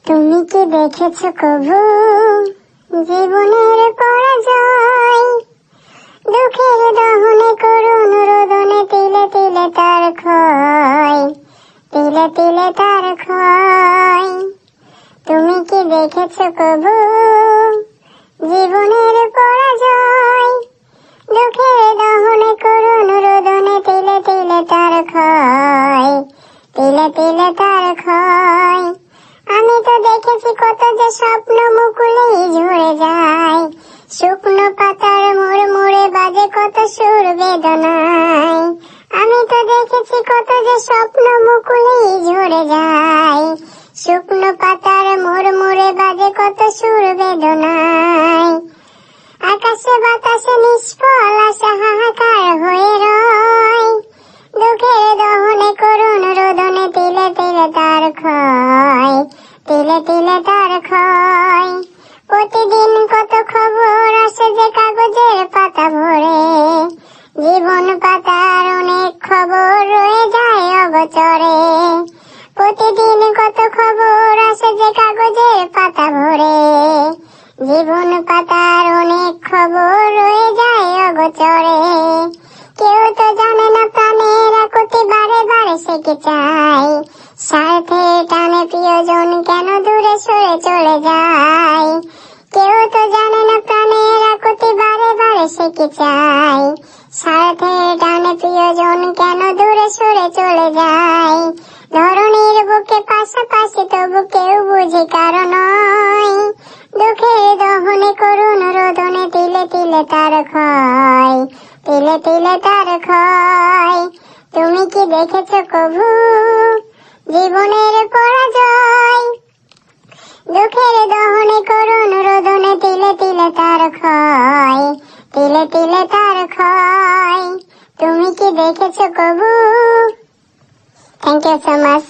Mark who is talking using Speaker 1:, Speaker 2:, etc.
Speaker 1: তুমি কি দেখেছো কবু জীবনের পরাজয়? দুঃখের দহনে করুণ রোদনে তিলে তিলে তার ক্ষয়, তিলে তিলে তার ক্ষয়। তুমি কি দেখেছো কবু জীবনের পরাজয়? দুঃখের দহনে করুণ রোদনে তিলে তিলে তার ক্ষয়, তিলে তিলে তার ক্ষয়। আমি তো দেখেছি কত যে স্বপ্ন মুকুলেই ঝরে যায়, শুকনো পাতার মোড় মোড়ে বাজে কত সুর বেদনায়। আমি তো দেখেছি কত যে স্বপ্ন মুকুলেই ঝরে যায়, শুকনো পাতার মোড় মোড়ে বাজে কত সুর বেদনায়। আকাশে বাতাসে নিষ্ফল আশা হাহাকার হয়ে রয়, দুঃখের দহনে করুণ রোদনে তিলে তিলে তার ক্ষয়, তিলে তিলে তার ক্ষয়। প্রতিদিন কত খবর আসে যে কাগজের পাতা ভরে, জীবন পাতার অনেক খবর রয়ে যায় অগোচরে। প্রতিদিন কত খবর আসে যে কাগজের পাতা ভরে, জীবন পাতার অনেক খবর রয়ে যায় অগোচরে। কেউ তো জানে না প্রাণের আকুতি বারে বারে সে কি চায়, স্বার্থে টানে প্রিয়জন কেন দূরে সরে চলে যায়। কেউ তো জানে না প্রাণের আকুতি বারে বারে সে কি চায়, স্বার্থে টানে প্রিয়জন কেন দূরে সরে চলে যায়। ধরনীর বুকে পাশাপাশি তবু কেউ বুঝি কারণ নয়, দুঃখের দহনে করুণ রোদনে তিলে তিলে তার ক্ষয়, তিলে তিলে তার ক্ষয়। তুমি কি দেখেছো কবু জীবনের পরাজয়? দুঃখের দহনে করুণ রোদনে তিলে তিলে তার ক্ষয়, তিলে তিলে তার ক্ষয়। তুমি কি দেখেছো কবু? Thank you so much.